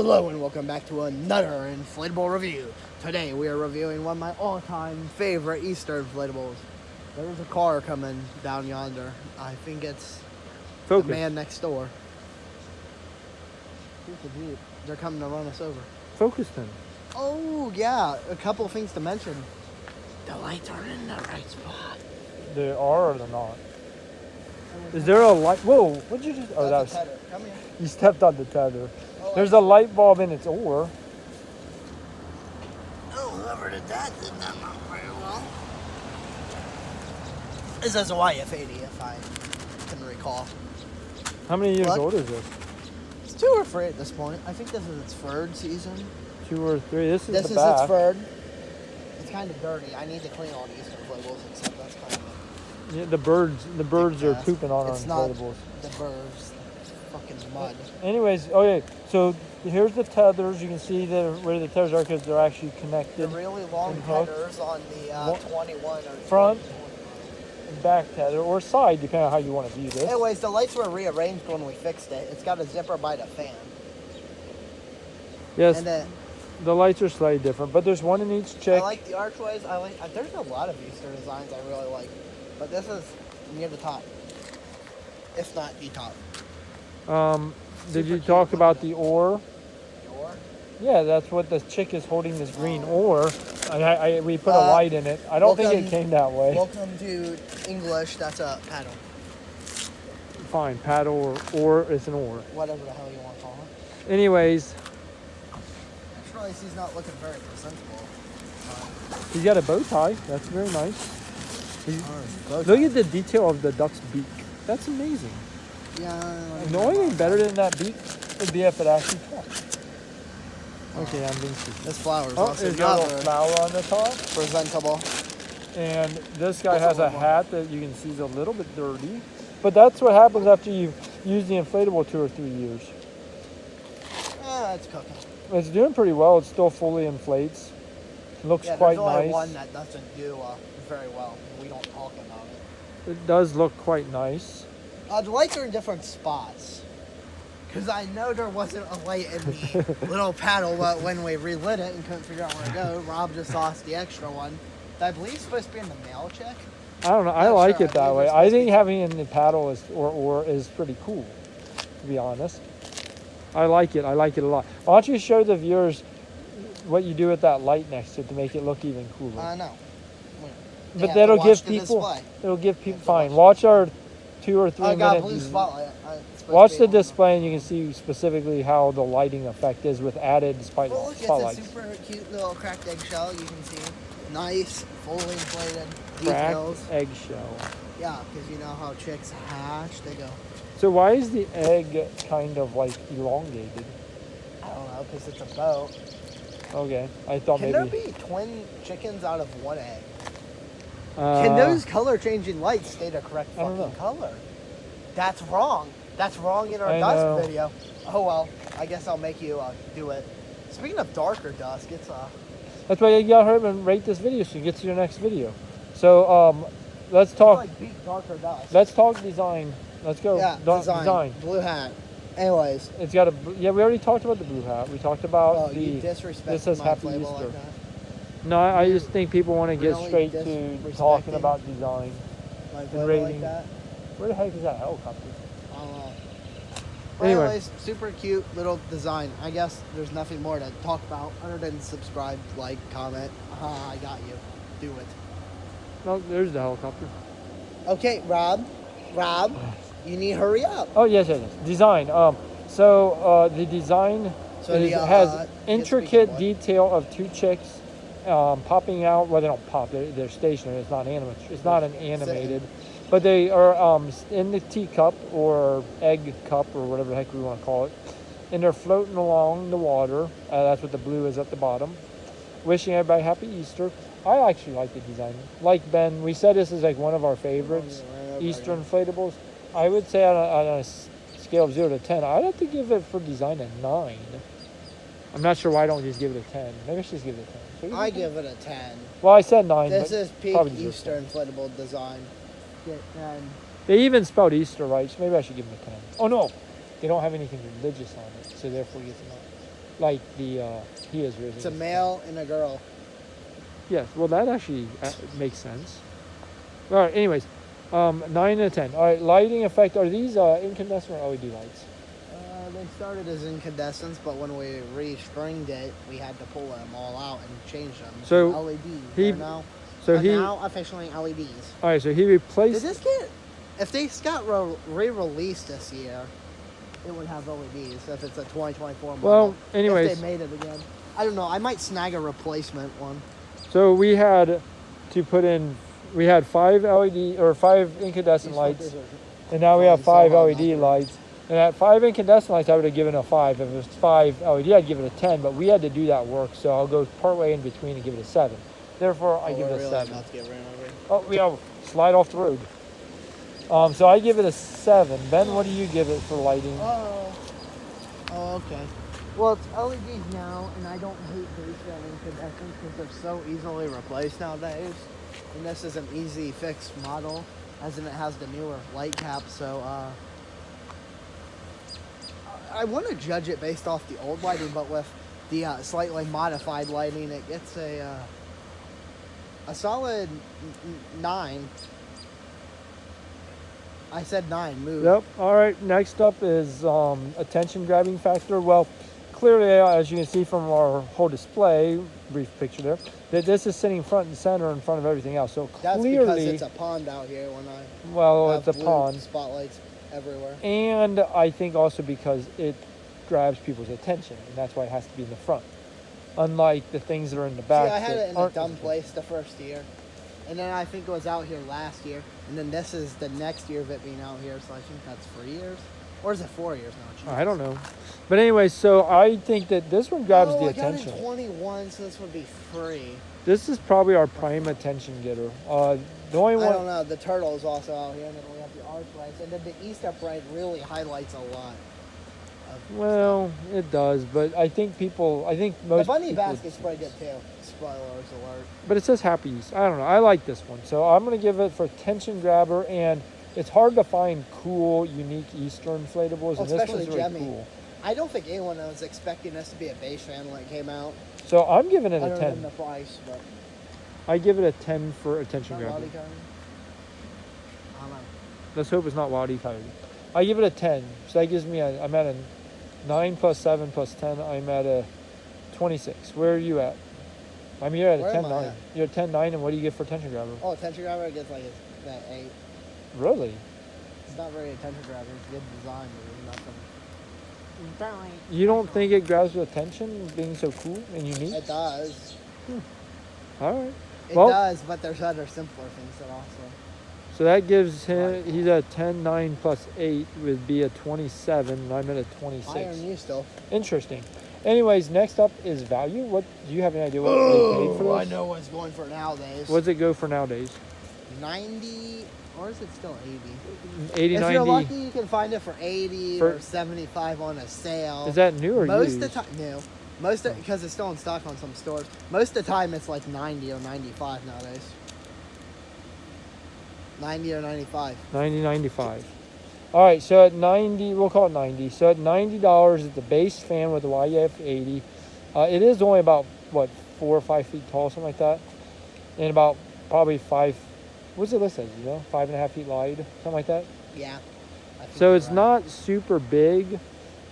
Hello and welcome back to another inflatable review. Today we are reviewing one of my all-time favorite Easter inflatables. There's a car coming down yonder. I think it's Focus. the man next door. Here's the Jeep. They're coming to run us over. Focus then. Oh yeah, a couple of things to mention. The lights are in the right spot. They are or they're not? Is there a light? Whoa, what did you just... Oh, that was... tether. Come here. You stepped on the tether. Oh, There's a light bulb in its oar. Oh, whoever did that did that not very well. This is a YF80 if I can recall. How many years What? old is this? It's 2 or 3 at this point. I think this is its third season. 2 or 3. This is This the is back. its third. It's kind of dirty. I need to clean all the Easter inflatables, except that's kind of... Yeah, the birds are pooping on our it's not inflatables. the birds, the fucking mud. Anyways, okay, so here's the tethers. You can see where the tethers are because they're actually The connected. really long and hooked. tethers on the 21 or Front 21. and back tether, or side, depending on how you want to view this. Anyways, the lights were rearranged when we fixed it. It's got a zipper by the fan. Yes, And then the lights are slightly different, but there's one in each check. I like the archways. There's a lot of Easter designs I really like, but this is near the top, if not the top. Did you cute talk about looking. the oar? The oar? Yeah, that's what the chick is holding, this green oar. We put a light in it. I don't think it came that way. Welcome to English. That's a paddle. Fine, paddle or it's an oar. Whatever the hell you want to call it. Anyways, Actually, he's not looking very presentable. he's got a bow tie. That's very nice. Look Look at the detail of the duck's beak. That's amazing. Yeah. The only thing better than that beak would be if it actually talked. Okay, I'm being stupid. This flower is Oh, also there's got a little not flower on the top. presentable. And this guy has a hat that you can see is a little bit dirty. But that's what happens after you've used the inflatable 2 or 3 years. It's cooking. It's doing pretty well. It still fully inflates. Looks quite there's only nice. one that doesn't do very well. We don't talk about it. It does look quite nice. The lights are in different spots. Because I know there wasn't a light in the little paddle, but when we relit it and couldn't figure out where to go, Rob just lost the extra one. That I believe is supposed to be in the mail check. I don't know. I Not like sure. it that I way. believe I it's think having it in the paddle is pretty cool, to be honest. I like it. I like it a lot. Why don't you show the viewers what you do with that light next to it to make it look even cooler? I know. But that'll give people. It'll give people. Fine. Watch our 2 or 3 I got a minute. blue spotlight. Watch the display and you can see specifically how the lighting effect is with added Well, look, spotlights. it's a super cute little cracked eggshell. You can see nice, fully inflated Cracked details. eggshell. Yeah, because you know how chicks hatch. They go, So why is the egg kind of like elongated? I don't know, because it's a boat. Okay, I thought Can maybe. there be twin chickens out of one egg? Can those color changing lights stay the correct I don't fucking know. color? That's wrong. That's wrong in our I dusk know. video. Oh well, I guess I'll make you do it. Speaking of darker dusk, it's That's why you gotta hurry and rate this video so you get to your next video. So let's talk. like beat darker dusk. Let's talk design. Let's go. Yeah, design. Blue hat. Anyways, It's got a. Yeah, we already talked about the blue hat. We talked about oh, the. you disrespect this says my Happy label Easter. like that. No, I just think people want to get Really straight to disrespecting talking about design. My And label rating. like that. Where the heck is that helicopter? I don't know. Anyway. Anyways, super cute little design. I guess there's nothing more to talk about other than subscribe, like, comment. I got you. Do it. No, there's the helicopter. Okay, Rob, you need to hurry up. Oh yes. Design. So the design So has get intricate speaking, boy. detail of 2 chicks popping out. Well, they don't pop. They're stationary. It's not animated. It's not an animated, but they are in the teacup or egg cup or whatever the heck we want to call it, and they're floating along the water. That's what the blue is at the bottom. Wishing everybody happy Easter. I actually like the design. Like Ben, we said this is like one of our favorites. Easter inflatables. I would say on a scale of 0 to 10, I'd have to give it for design a 9. I'm not sure why I don't just give it a 10. Maybe I should just give it a 10. I give it a 10. Well, I said 9. This but is peak probably deserves Easter inflatable design. Get 10. They even spelled Easter right, so maybe I should give them a 10. Oh no, they don't have anything religious on it, so therefore it gets a 9. like the he is risen. It's a male and a girl. Yes, well that actually makes sense. All right, anyways, 9 and a 10. All right, lighting effect. Are these incandescent or LED lights? They started as incandescents, but when we restringed it, we had to pull them all out and change them So to LEDs. he- They're now, So they're he, now officially LEDs. all right, so he Did replaced. this get? If they got re-released this year, it would have LEDs. If it's a 2024 model. Well, anyways, if they made it again, I don't know. I might snag a replacement one. so we had to put in. We had 5 LED or 5 incandescent These lights, fuckers are- and now we have so 5 hot, LED not lights. And at 5 incandescent lights, I would have given a 5. If it was 5 LED, I'd give it a 10. But we had to do that work, so I'll go partway in between and give it a 7. Therefore, I give we're it a really 7. about to get ran over. Oh, yeah, slide off the road. So I give it a 7. Ben, what do you give it for lighting? Oh, okay. Well, it's LEDs now, and I don't hate base fan incandescents because they're so easily replaced nowadays. And this is an easy fix model, as in it has the newer light cap. So I want to judge it based off the old lighting, but with the slightly modified lighting, it gets a solid 9. I said 9. Move. Yep. All right. Next up is attention grabbing factor. Well, clearly, as you can see from our whole display, brief picture there, that this is sitting front and center in front of everything else. So That's clearly, because it's a pond out here when I well, have it's a blue pond, spotlights everywhere. and I think also because it grabs people's attention, and that's why it has to be in the front. Unlike the things that are in the back. See, I had that it in a aren't dumb in the front. place the first year. And then I think it was out here last year. And then this is the next year of it being out here. So I think that's 3 years. Or is it 4 years now? I don't know. But anyway, so I think that this one grabs the I got attention. it in 21, so this would be free. This is probably our prime attention getter. The only I one. don't know. The turtle is also out here. And then we have the archlights. And then the east upright really highlights a lot. Well, it does, but I think The most bunny people basket's pretty good too. Spoilers alert. But it says happy Easter. I don't know. I like this one. So I'm going to give it for attention grabber, and it's hard to find cool, unique Easter inflatables, and this Especially one's really Jemmy. cool. I don't think anyone was expecting this to be a base fan when it came out. So I'm giving it a Other than 10. the price, but I give it a 10 for attention not grabber. Lottie County. I don't know. Let's hope it's not Wadi Coyote. I give it a 10. So that gives me I'm at a 9 plus 7 plus 10. I'm at a 26. Where are you at? I mean, you're at a Where am 10 I 9. at? You're at 10 9, and what do you get for attention grabber? Oh, attention grabber gets like that 8. Really? It's not very attention grabber. It's good design, but nothing. Apparently, You don't think it grabs your attention being so cool and unique? it does? All right. It Well- does, but there's other simpler things that also. So that gives him, he's at 10 9 plus 8 would be a 27, and I'm at a 26. Higher than you still. Interesting. Anyways, next up is value. What do you have any idea what they paid for I this? know what's going for nowadays. What does it go for nowadays? 90, or is it still 80? 80, If 90. you're lucky, you can find it for 80 For- or 75 on a sale. Is that new or Most used? of the time, no. Because it's still in stock on some stores. Most of the time, it's like 90 or 95 nowadays. 90 or 95. 90, 95. All right, so at 90, we'll call it 90. So at $90, it's the base fan with the YF80. It is only about, 4 or 5 feet tall, something like that. And about probably 5, what's it listed, 5.5 feet wide, something like that. Yeah. I think So you're it's right. not super big.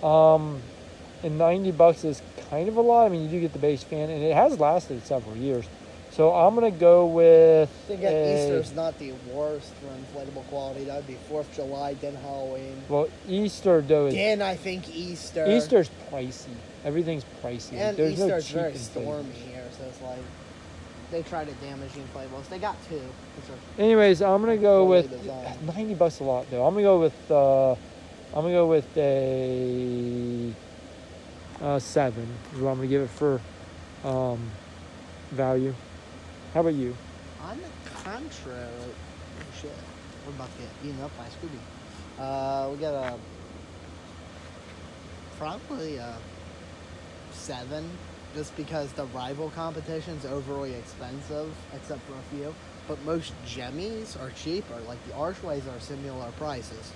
And $90 is kind of a lot. I mean, you do get the base fan, and it has lasted several years. So I'm going to go with I think Easter's not the worst for inflatable quality. That would be 4th of July, then Halloween. well, Easter, though, is Then I think Easter. Easter's pricey. Everything's pricey. And There's no Easter's cheap very inflatables. stormy here, so it's like they try to damage the inflatables. They got 2. Which are Anyways, I'm gonna go poorly with designed. $90 a lot though. I'm gonna go with a 7. Is what I'm gonna give it for value. How about you? On the contrary, oh shit, we're about to get eaten up by Scooby. We got probably a 7, just because the rival competition's overly expensive, except for a few. But most Jemmies are cheaper. Like the archways are similar prices,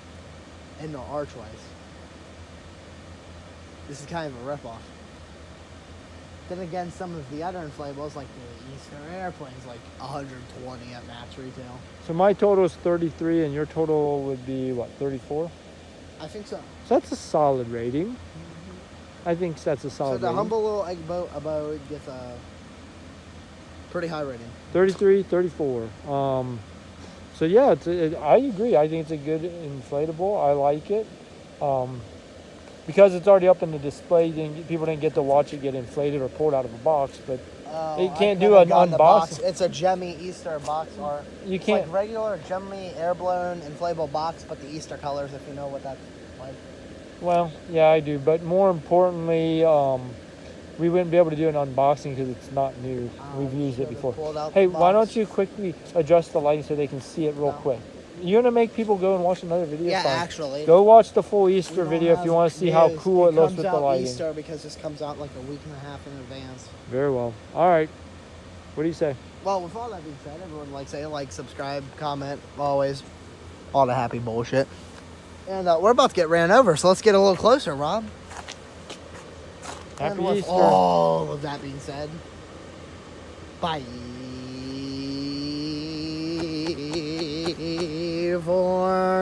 and they're archways. This is kind of a ripoff. Then again, some of the other inflatables, like the Easter airplanes, like 120 at max retail. So my total is 33, and your total would be what, 34? I think so. So that's a solid rating. I think that's a solid So the rating. humble little egg boat abode gets a pretty high rating. 33, 34. So yeah, I agree. I think it's a good inflatable. I like it. Because it's already up in the display, people didn't get to watch it get inflated or pulled out of a box. But it can't do an unboxing. It's a Gemmy Easter box art. You It's can't. like regular Gemmy air-blown inflatable box, but the Easter colors, if you know what that's like. Well, yeah, I do. But more importantly, we wouldn't be able to do an unboxing because it's not new. We've used it before. Hey, why don't you quickly adjust the lighting so they can see it real quick? You're gonna make people go and watch another video. Yeah, Fine. Actually. Go watch the full Easter video if you want to see how cool it looks with the lighting. Easter because this comes out like a week and a half in advance. Very well. All right. What do you say? Well, with all that being said, everyone say like, subscribe, comment, always, all the happy bullshit. And we're about to get ran over, so let's get a little closer, Rob. Happy And with Easter. all of that being said, bye for